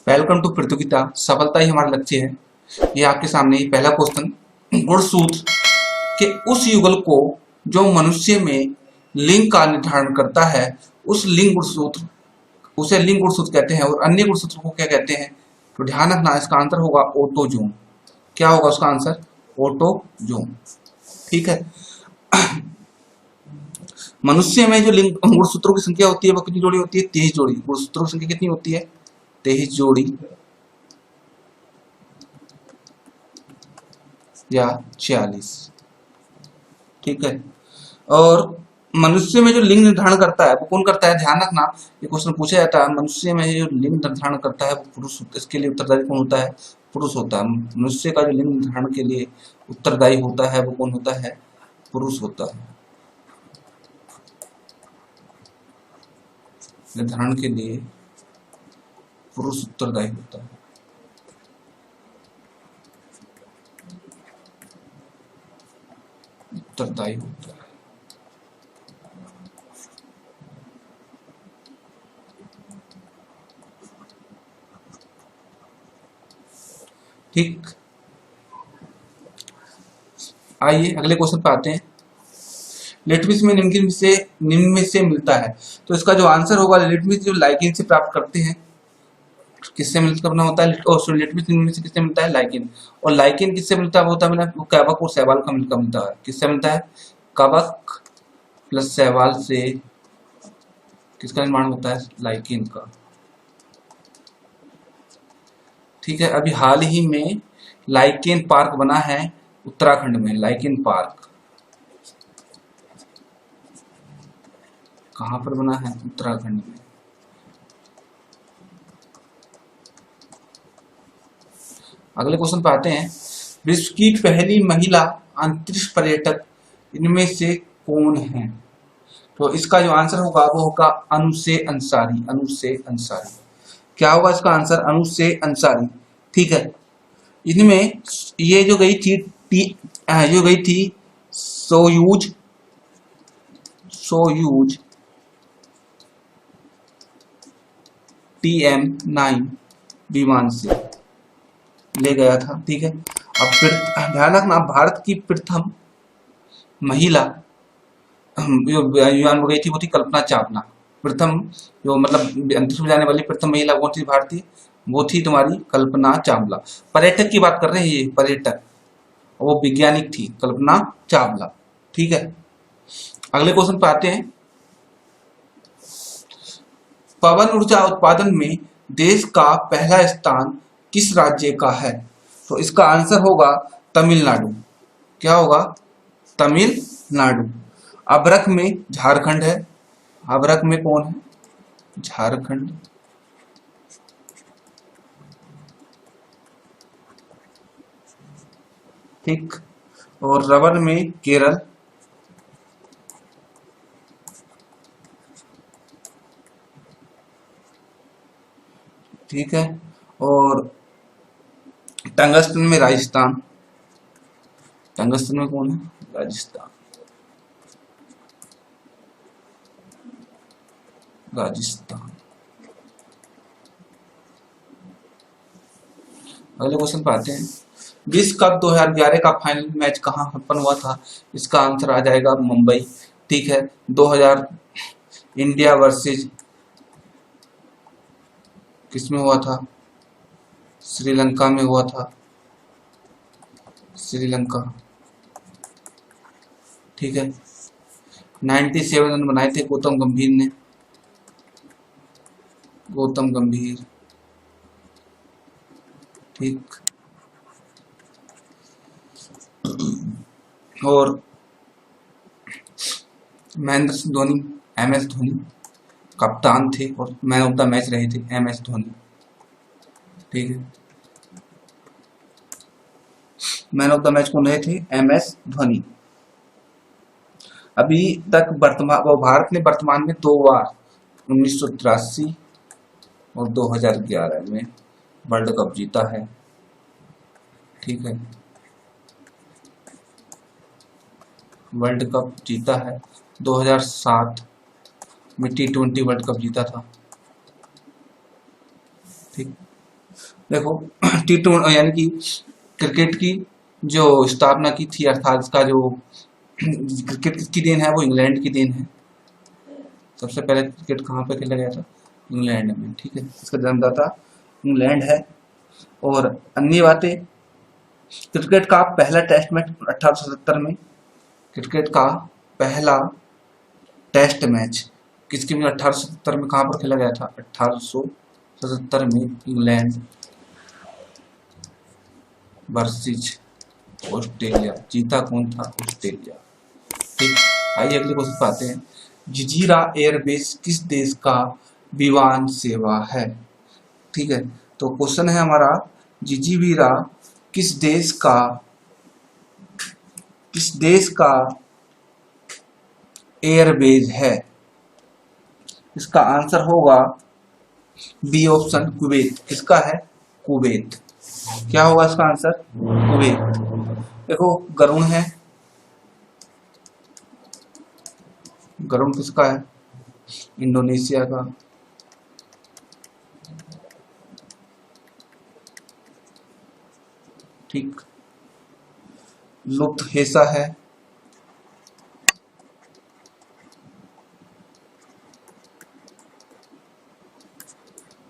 Welcome to प्रतियोगिता, सफलता ही हमारा लक्ष्य है। ये आपके सामने ही पहला क्वेश्चन। गुणसूत्र के उस युगल को जो मनुष्य में लिंग का निर्धारण करता है उस लिंग गुणसूत्र उसे लिंग गुणसूत्र कहते हैं, और अन्य गुणसूत्र को क्या कहते हैं? तो ध्यान रखना, इसका आंसर होगा ऑटोजोम। क्या होगा उसका आंसर? ऑटोजोम। ठीक है। मनुष्य में जो लिंग गुणसूत्रों की संख्या होती है वो कितनी जोड़ी होती है? 23 जोड़ी। गुणसूत्रों की संख्या कितनी होती है? 23 जोड़ी या 46। ठीक है। और मनुष्य में जो लिंग निर्धारण करता है वो कौन करता है? ध्यान रखना, ये क्वेश्चन पूछा जाता है। मनुष्य में जो लिंग निर्धारण करता है वो पुरुष होता है। इसके लिए उत्तरदायी कौन होता है? पुरुष होता है। मनुष्य का जो लिंग निर्धारण के लिए उत्तरदायी होता है वो कौन होता है? पुरुष होता है। निर्धारण के लिए पुरुष उत्तरदायी होता है। उत्तरदायी होता है। ठीक। आइए अगले क्वेश्चन पे आते हैं। लिटमस में निम्न में से मिलता है, तो इसका जो आंसर होगा, लिटमस जो लाइकिन से प्राप्त करते हैं, किससे मिलकर बना होता है? लिटमस निम्न में से किससे मिलता है? लाइकिन। और लाइकिन किससे मिलता है? वो होता है वो कवक और शैवाल का मिलकर मिलता है। किससे मिलता है? कवक प्लस शैवाल से किसका निर्माण होता है? लाइकिन का। ठीक है। अभी हाल ही में लाइकेन पार्क बना है उत्तराखंड में। लाइकेन पार्क कहां पर बना है? उत्तराखंड में। अगले क्वेश्चन पे आते हैं। विश्व की पहली महिला अंतरिक्ष पर्यटक इनमें से कौन है? तो इसका जो आंसर होगा वो होगा अनुसे अंसारी। अनुसे अंसारी। क्या होगा इसका आंसर? अनुसे अंसारी। ठीक है। इनमें ये जो गई थी जो गई थी सोयूज सोयूज TM-9 विमान से ले गया था। ठीक है। अब फिर ध्यान रखना, भारत की प्रथम महिला जो विमान में गई थी वो थी कल्पना चावला। प्रथम जो मतलब अंतरिक्ष में जाने वाली प्रथम महिला कौन थी भारतीय? वो थी तुम्हारी कल्पना चावला। पर्यटक की बात कर रहे हैं, ये पर्यटक, वो वैज्ञानिक थी कल्पना चावला। ठीक है। अगले क्वेश्चन पे आते हैं। पवन ऊर्जा उत्पादन में देश का पहला स्थान किस राज्य का है? तो इसका आंसर होगा तमिलनाडु। क्या होगा? तमिलनाडु। अभ्रक में झारखंड है। अभ्रक में कौन है? झारखंड। ठीक। और रबर में केरल। ठीक है। और टंगस्टन में राजस्थान। टंगस्टन में कौन है? राजस्थान। राजस्थान। अगले क्वेश्चन पे आते हैं। विश्व कप 2011 का फाइनल मैच कहाँ संपन्न हुआ था? इसका आंसर आ जाएगा मुंबई। ठीक है। 2000 इंडिया वर्सेस किसमें हुआ था? श्रीलंका में हुआ था। श्रीलंका। ठीक है। 97 रन बनाए थे गौतम गंभीर ने। गौतम गंभीर। ठीक। और महेंद्र सिंह धोनी, MS धोनी कप्तान थे और मैन ऑफ द मैच रहे थे MS धोनी। ठीक है। मैन ऑफ द मैच कौन रहे थे? MS धोनी। अभी तक भारत ने वर्तमान में 2 बार 1983 और 2011 में वर्ल्ड कप जीता है। ठीक है। वर्ल्ड कप जीता है। 2007 में T20 वर्ल्ड कप जीता था। ठीक। देखो यानी कि क्रिकेट की जो स्थापना की थी, अर्थात इसका जो क्रिकेट किसकी देन है, वो इंग्लैंड की देन है। सबसे पहले क्रिकेट कहाँ पे खेला गया था? इंग्लैंड में, ठीक है। इसका जन्मदाता इंग्लैंड है। और अन्य बातें, क्रिकेट का पहला टेस्ट मैच 1870 में, क्रिकेट का पहला टेस्ट मैच किसके में 1870 में कहाँ पर खेला गया था? 1877 में इंग्लैंड वर्सेस ऑस्ट्रेलिया। जीता कौन था? ऑस्ट्रेलिया। ठीक, आइए अगले क्वेश्चन पे आते हैं। जजीरा एयरबेस किस देश का विमान सेवा है? ठीक है, तो क्वेश्चन है हमारा, जिजीविरा किस देश का एयरबेस है? इसका आंसर होगा बी ऑप्शन, कुवैत। किसका है? कुवैत। क्या होगा इसका आंसर? कुवैत। देखो गरुण है, गरुण किसका है? इंडोनेशिया का। ठीक, लुफ्थहेसा है,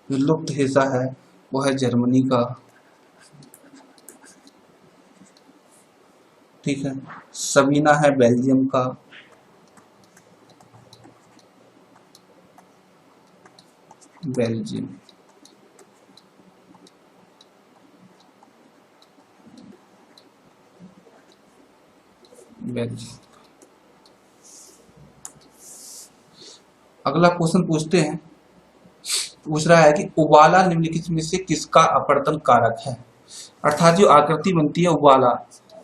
लुफ्थहेसा है वो है जर्मनी का। ठीक है, सबीना है बेल्जियम का। बेल्जियम। बेल्जियम। अगला क्वेश्चन पूछते हैं, पूछ रहा है कि उबाला निम्नलिखित में से किसका अपवर्तन कारक है? अर्थात जो आकृति बनती है उबाला,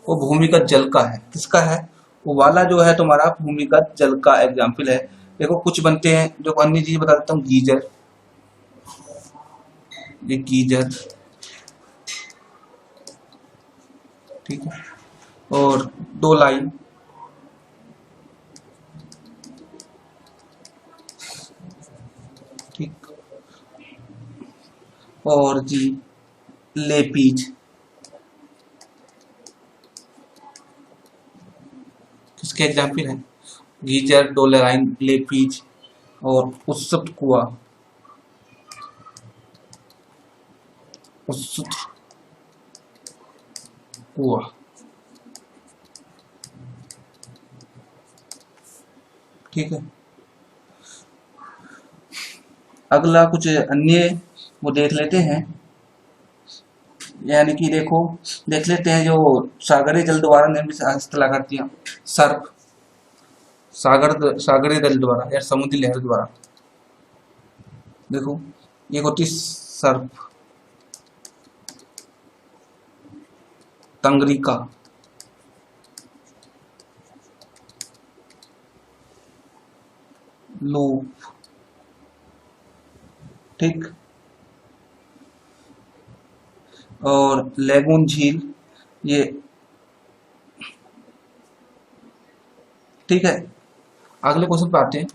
वो भूमिगत जल का है। किसका है? उबाला जो है तुम्हारा भूमिगत जल का एग्जाम्पल है। देखो कुछ बनते हैं, जो अन्य चीज बता देता हूँ, गीजर, ये गीजर, ठीक है, और दो लाइन, ठीक, और जी लेपीज, किसके एग्जाम्पल है? गीजर, डोलराइन, लेपीज और उत्सुप्त कुआं। उत्सुप्त कुआं, ठीक है। अगला कुछ अन्य वो देख लेते हैं, यानी कि देखो देख लेते हैं जो सागरीय जल द्वारा निर्मित हस्तकलाकृतियां। सर्प, सागरीय जल द्वारा या समुद्री लहर द्वारा। देखो ये होती सर्प, तंगरिका, लूप, ठीक, और लेगून झील, ये, ठीक है। अगले क्वेश्चन पे आते हैं,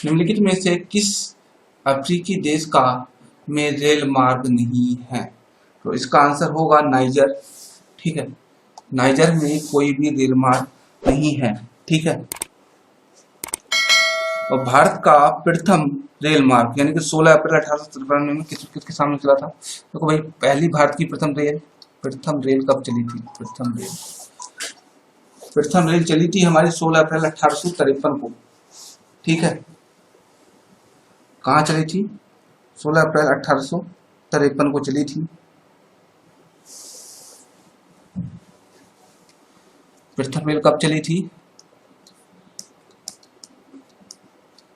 निम्नलिखित में से किस अफ्रीकी देश का में रेल मार्ग नहीं है? तो इसका आंसर होगा नाइजर। ठीक है, नाइजर में कोई भी रेल मार्ग नहीं है। ठीक है, और भारत का प्रथम रेल मार्ग यानी कि 16 अप्रैल 1893 में किसके सामने चला था? देखो भाई, पहली भारत की प्रथम रेल कब चली थी? प्रथम रेल चली थी हमारी 16 अप्रैल 1853 को। ठीक है, कहाँ चली थी? 16 अप्रैल 1853 को चली थी। प्रथम रेल कब चली थी?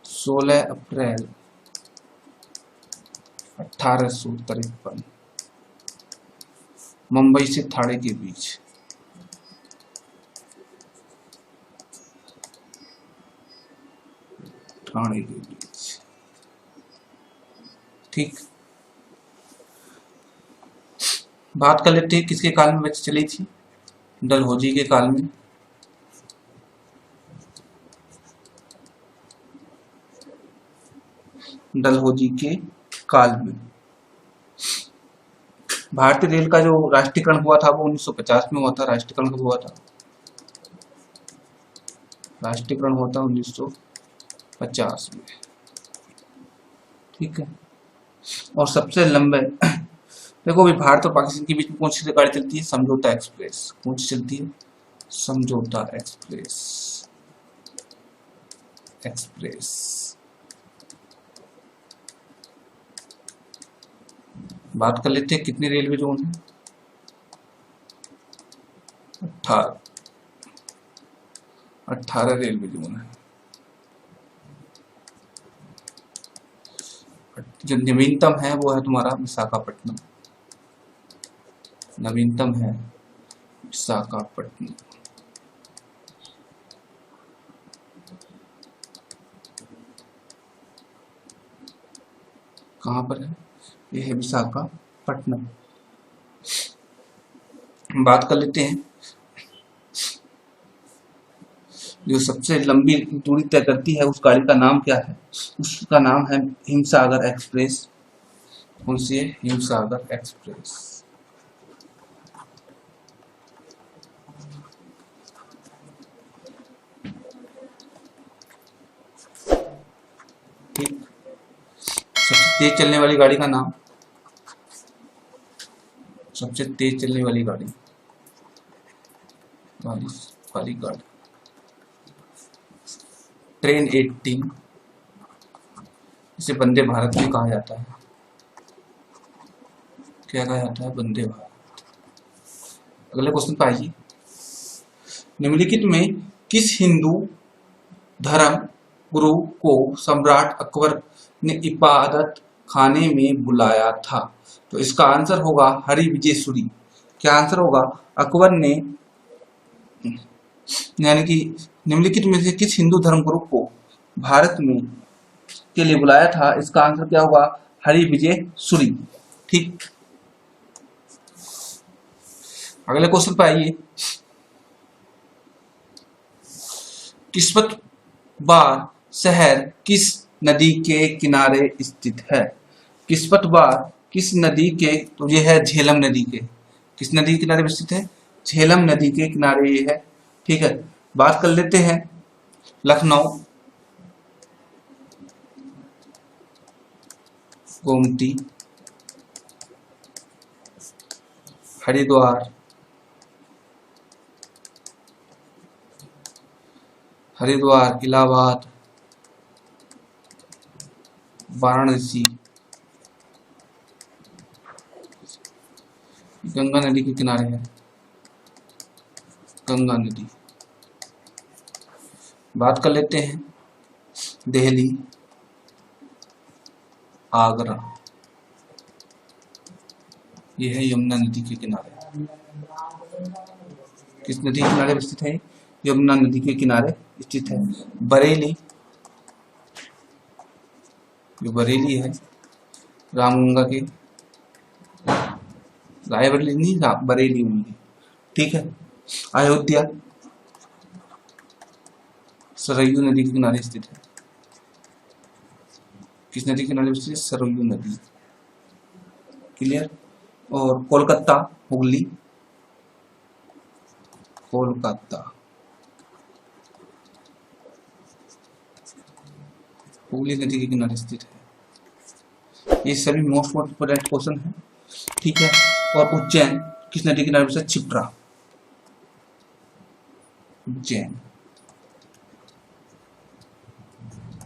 16 अप्रैल 1853, मुंबई से ठाणे के बीच। ठाणे के बीच, ठीक। बात कर लेते हैं किसके काल में चली थी? डलहौजी के काल में। डलहौजी के काल में। भारतीय रेल का जो राष्ट्रीयकरण हुआ था वो 1950 में हुआ था। राष्ट्रीयकरण कब हुआ था? राष्ट्रीयकरण हुआ था 1950 में, ठीक है। और सबसे लंबे देखो अभी भारत और पाकिस्तान के बीच में कौन सी गाड़ी चलती है? समझौता एक्सप्रेस। कौन सी चलती है? समझौता एक्सप्रेस। बात कर लेते हैं कितने रेलवे जोन है? 18 रेलवे जोन है। जो नवीनतम है वो है तुम्हारा विशाखापट्टनम। नवीनतम है विशाखापट्टनम। कहाँ पर है? ये है विशाखापट्टनम। बात कर लेते हैं जो सबसे लंबी दूरी तय करती है उस गाड़ी का नाम क्या है? उसका नाम है हिमसागर एक्सप्रेस। कौन सी है? हिमसागर एक्सप्रेस। ठीक। सबसे तेज चलने वाली गाड़ी का नाम? सबसे तेज चलने वाली गाड़ी वाली गाड़ी ट्रेन 18, इसे वंदे भारत भी कहा जाता है। क्या कहा जाता है? वंदे भारत। अगले क्वेश्चन पर आइए। निम्नलिखित में किस हिंदू धर्म गुरु को सम्राट अकबर ने इबादत खाने में बुलाया था? तो इसका आंसर होगा हरि विजय सूरी। क्या आंसर होगा? अकबर ने यानी कि निम्नलिखित में से किस हिंदू धर्म गुरु को भारत में के लिए बुलाया था? इसका आंसर क्या होगा? हरि विजय सूरी। ठीक। अगले क्वेश्चन पर आइए। किस्मतवार शहर किस नदी के किनारे स्थित है? किस्मतवार किस नदी के? तो ये है झेलम नदी के। किस नदी के किनारे स्थित है? झेलम नदी के किनारे ये है, ठीक है। बात कर लेते हैं लखनऊ, गोमती, हरिद्वार, इलाहाबाद, वाराणसी, गंगा नदी के किनारे है, गंगा नदी। बात कर लेते हैं दिल्ली, आगरा, ये है यमुना नदी के किनारे। किस नदी के किनारे स्थित है? यमुना नदी के किनारे स्थित है। बरेली, जो बरेली है रामगंगा के, रायबरेली नहीं, बरेली होंगी, ठीक है। अयोध्या सरयू नदी के किनारे स्थित है। किस नदी के किनारे स्थित है? सरयू नदी। क्लियर। और कोलकाता, हुगली, कोलकाता, हुगली नदी के किनारे स्थित है। ये सभी मोस्ट इम्पोर्टेंट क्वेश्चन है, ठीक है। और उज्जैन किस नदी के किनारे स्थित है? क्षिप्रा, उज्जैन।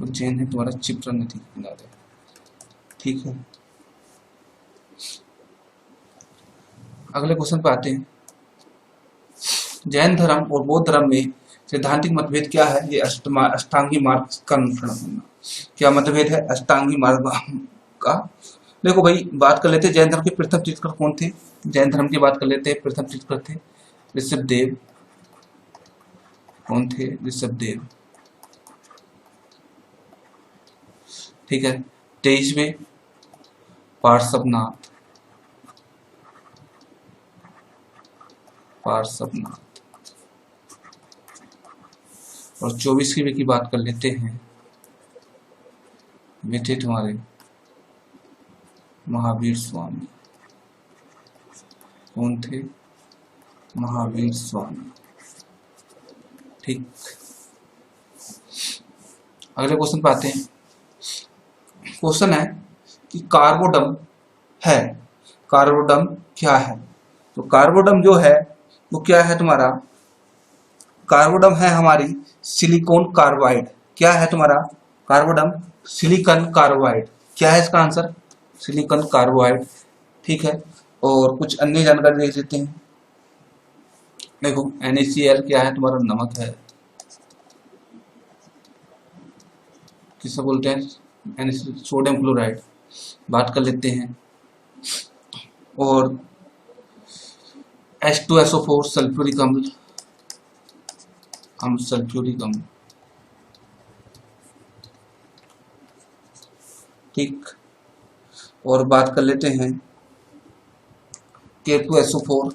उज्जैन है तुम्हारा क्षिप्रा नदी के किनारे, ठीक है। अगले क्वेश्चन पे आते हैं। जैन धर्म और बौद्ध धर्म में सैद्धांतिक मतभेद क्या है? ये अष्टांगी मार्ग का अनुसरण करना। क्या मतभेद है अष्टांगी मार्ग का? देखो भाई, बात कर लेते हैं जैन धर्म के प्रथम तीर्थंकर कौन थे। जैन धर्म की बात कर लेते हैं, प्रथम तीर्थंकर थे ऋषभदेव। कौन थे? ऋषभदेव, ठीक है। 23वें पार्श्वनाथ, पार्श्वनाथ। और 24वीं की बात कर लेते हैं, वे थे तुम्हारे महावीर स्वामी। कौन थे? महावीर स्वामी। ठीक, अगले क्वेश्चन पे आते हैं। क्वेश्चन है कि कार्बोडम है, कार्बोडम क्या है? तो कार्बोडम जो है वो क्या है तुम्हारा? कार्बोडम है हमारी सिलिकॉन कार्बाइड। क्या है तुम्हारा कार्बोडम? Silicon carbide. क्या है इसका आंसर? Silicon carbide. ठीक है, और कुछ अन्य जानकारी देख लेते हैं। देखो NaCl क्या है तुम्हारा? नमक है। किसे बोलते हैं? Sodium chloride. बात कर लेते हैं। और H2SO4 सल्फ्यूरिक अम्ल, हम सल्फ्यूरिक अम्ल। ठीक, और बात कर लेते हैं K2SO4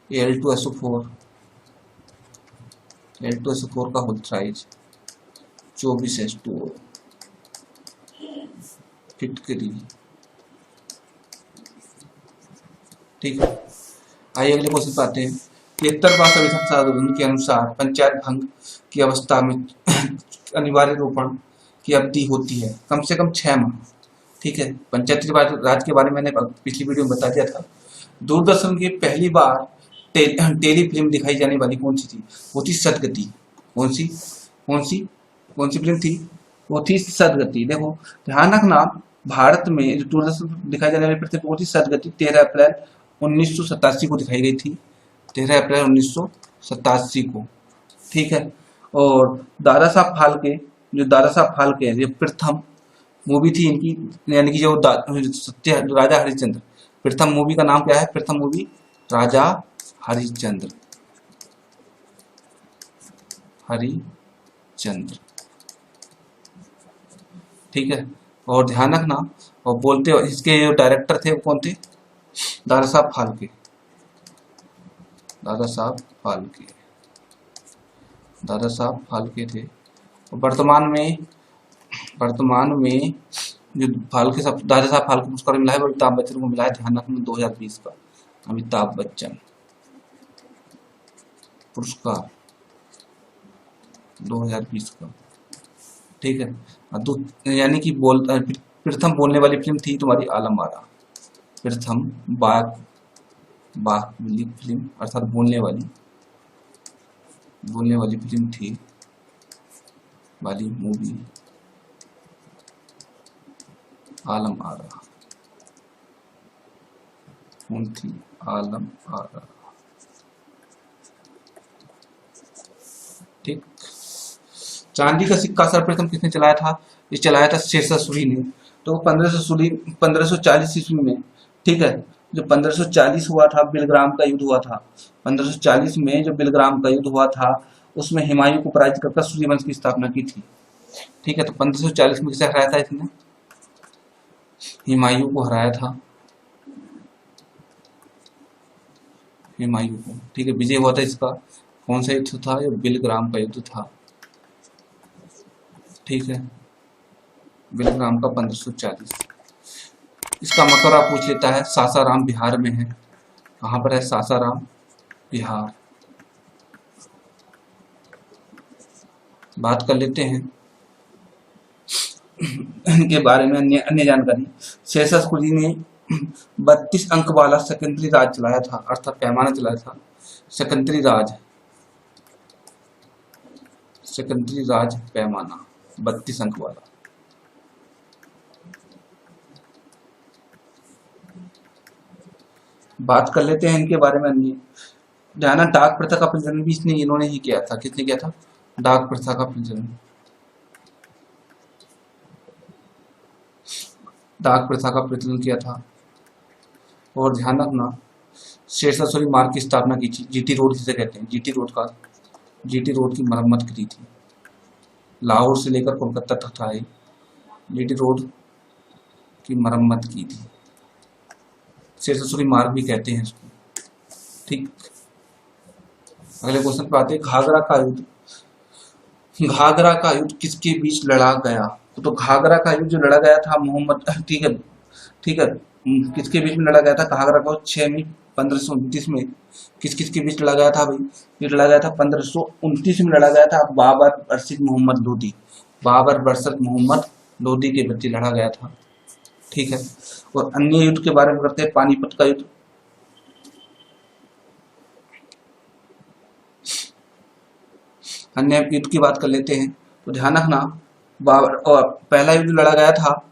Al2SO4, Al2SO4 का होल साइज 24H2O। फिटकरी। ठीक है, आइए अगले क्वेश्चन पे आते हैं। 73वां संविधान संशोधन के अनुसार पंचायत भंग की अवस्था में अनिवार्य रोपण की अवधि होती है कम से कम 6 माह। ठीक है, पंचायती राज के बारे में मैंने पिछली वीडियो में बता दिया था। दूरदर्शन की पहली बार टेली फिल्म दिखाई जाने वाली कौन सी थी? वो थी सदगति। कौन सी फिल्म थी? वो थी सदगति। देखो ध्यान रखना, भारत में जो दूरदर्शन दिखाई जाने वाली फिल्म वो थी सदगति। 13 अप्रैल 1987 को दिखाई गई थी। 13 अप्रैल 1987 को। ठीक है, और दादा साहब फाल्के ये प्रथम मूवी थी इनकी, यानी कि जो राजा हरिश्चंद्र। प्रथम मूवी का नाम क्या है? प्रथम मूवी राजा हरिश्चंद्र। ठीक है, और ध्यान रखना, और बोलते इसके जो डायरेक्टर थे वो कौन थे? दादा साहब फाल्के थे। और वर्तमान में जो दादा साहब फाल्के पुरस्कार मिला है वो अमिताभ बच्चन को मिला है। ध्यान रखना 2020 का अमिताभ बच्चन पुरस्कार 2020 का। ठीक है, यानी कि प्रथम बोलने वाली फिल्म थी तुम्हारी आलम आरा। प्रथम वाली फिल्म अर्थात बोलने वाली फिल्म थी वाली मूवी आलम आरा। कौन थी? आलम आरा। ठीक, चांदी का सिक्का सर्वप्रथम किसने चलाया था? ये चलाया था शेरशाह सूरी ने। तो 1540 ईस्वी में, ठीक है, जो 1540 हुआ था, बिलग्राम का युद्ध हुआ था। 1540 में जो बिलग्राम का युद्ध हुआ था उसमें हुमायूं को पराजित कर सूर्यवंश की स्थापना की थी। ठीक है, तो 1540 में किसे हराया था इसने? हुमायूं को हराया था, हुमायूं को। ठीक है, विजय हुआ था इसका। कौन सा युद्ध था? ये बिलग्राम का युद्ध था। ठीक है, बिलग्राम का 1540। इसका मकबरा पूछ लेता है। सासाराम बिहार में है। कहाँ पर है? सासाराम बिहार। बात कर लेते हैं इनके बारे में अन्य जानकारी। शेरशाह सूरी ने 32 अंक वाला सेकेंडरी राज चलाया था, अर्थात पैमाना चलाया था। सेकेंडरी राज पैमाना 32 अंक वाला। बात कर लेते हैं इनके बारे में अन्य। ध्यान, डाक प्रथा का प्रचलन भी इन्होंने ही किया था। किसने किया था? डाक प्रथा का प्रचलन। किया था। और ध्यान रखना, शेरशाह सूरी मार्ग की स्थापना की थी। जीटी रोड जिसे कहते हैं, जीटी रोड की मरम्मत की थी। लाहौर से लेकर कोलकाता तक था, जीटी रोड की मरम्मत की थी। शेरशाह सूरी मार्ग भी कहते हैं इसको। ठीक, अगले क्वेश्चन पे आते हैं। घाघरा का युद्ध किसके बीच लड़ा गया? तो घाघरा का युद्ध जो लड़ा गया था किसके बीच में लड़ा गया था, कहा रखो 6 मई 1529 में किस किस के बीच लड़ा गया था भाई, ये लड़ा गया था 1529 में लड़ा गया था बाबर वर्सेस मोहम्मद लोदी, बाबर वर्सेस मोहम्मद लोदी के बीच लड़ा गया था। ठीक है, और अन्य युद्ध के बारे में करते हैं, पानीपत का युद्ध। अन्य युद्ध की बात कर लेते हैं, तो ध्यान रखना बाबर और पहला युद्ध लड़ा गया था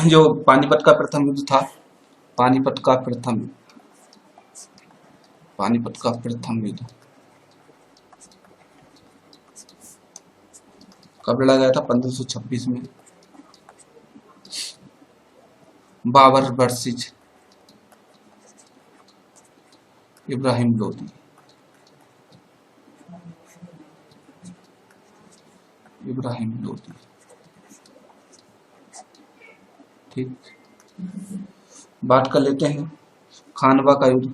जो पानीपत का प्रथम युद्ध था, पानीपत का प्रथम युद्ध कब लड़ा गया था, 1526 में, बाबर वर्सेस इब्राहिम लोदी। ठीक, बात कर लेते हैं खानवा का युद्ध।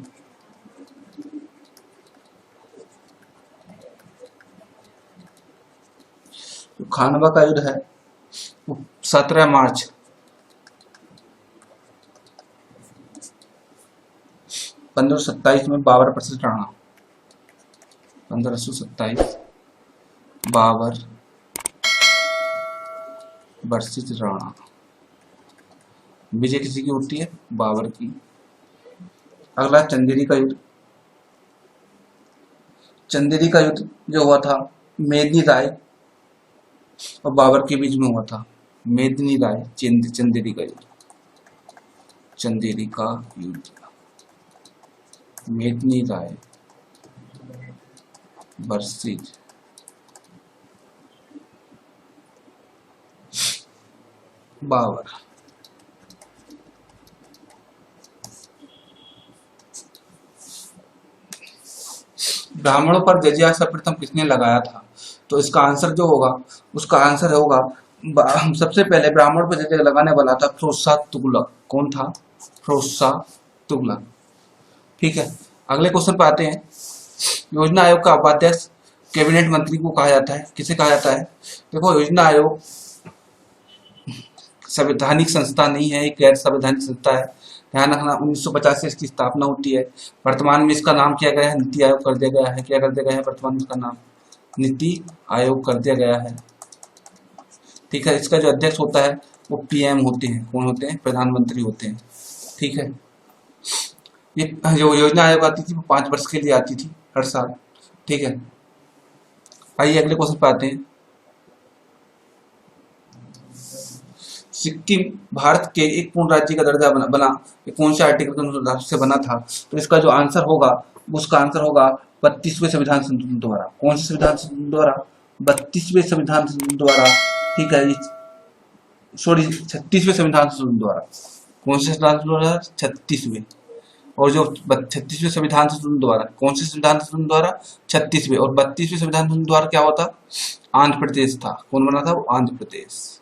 तो खानवा का युद्ध है 17 मार्च 1527 में बाबर वर्सेस राणा, 1527 बाबर वर्सेस राणा। विजय किसी की होती है, बाबर की। अगला चंदेरी का युद्ध। चंदेरी का युद्ध जो हुआ था मेदिनी राय और बाबर के बीच में हुआ था, मेदिनी राय चंदेरी का युद्ध, चंदेरी का युद्ध, मेदिनी राय वर्सेस बाबर। ब्राह्मणों पर जजिया सर्वप्रथम किसने लगाया था, तो इसका आंसर जो होगा, उसका आंसर होगा सबसे पहले ब्राह्मणों पर जजिया लगाने वाला था फिरोज शाह तुगलक। कौन था, फिरोज शाह तुगलक। ठीक है, अगले क्वेश्चन पे आते हैं। योजना आयोग का उपाध्यक्ष कैबिनेट मंत्री को कहा जाता है, किसे कहा जाता है। देखो, योजना आयोग संवैधानिक संस्था नहीं है, एक गैर संवैधानिक संस्था है, ध्यान रखना। 1950 से इसकी स्थापना होती है। वर्तमान में इसका नाम किया गया है नीति आयोग कर दिया गया है। क्या कर दिया गया है, वर्तमान में इसका नाम नीति आयोग कर दिया गया है। ठीक है, इसका जो अध्यक्ष होता है वो पीएम होते हैं। कौन होते हैं, प्रधानमंत्री होते हैं। ठीक है, ये जो योजना आयोग आती थी वो 5 वर्ष के लिए आती थी हर साल। ठीक है, आइए अगले क्वेश्चन पे आते हैं। सिक्किम भारत के एक पूर्ण राज्य का दर्जा बना कौन से आर्टिकल के अनुसार से बना था, तो इसका जो आंसर होगा, उसका आंसर होगा 32वें संविधान संशोधन द्वारा। कौन से संविधान संशोधन द्वारा, 32वें संविधान संशोधन द्वारा। ठीक है, सॉरी 36वें संविधान संशोधन द्वारा। कौन से संविधान द्वारा, 36वें। और जो 36वें संविधान संशोधन द्वारा, कौन से संविधान संशोधन द्वारा, 36वें। और 32वें संविधान संशोधन द्वारा क्या होता, आंध्र प्रदेश था। कौन बना था, वो आंध्र प्रदेश।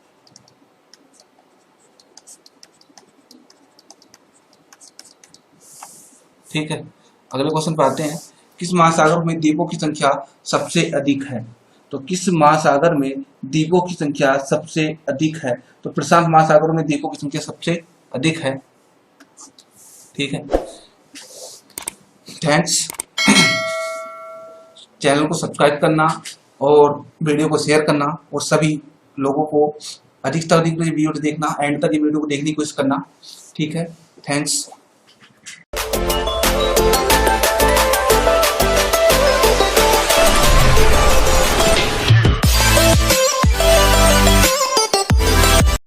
ठीक है, अगले क्वेश्चन पे आते हैं। किस महासागर में द्वीपों की संख्या सबसे अधिक है, तो किस महासागर में द्वीपों की संख्या सबसे अधिक है, तो प्रशांत महासागर में द्वीपों की संख्या सबसे अधिक है। ठीक है, थैंक्स। चैनल को सब्सक्राइब करना और वीडियो को शेयर करना, और सभी लोगों को अधिक से अधिक वीडियो देखना, एंड तक ये वीडियो को देखने की कोशिश करना। ठीक है, थैंक्स।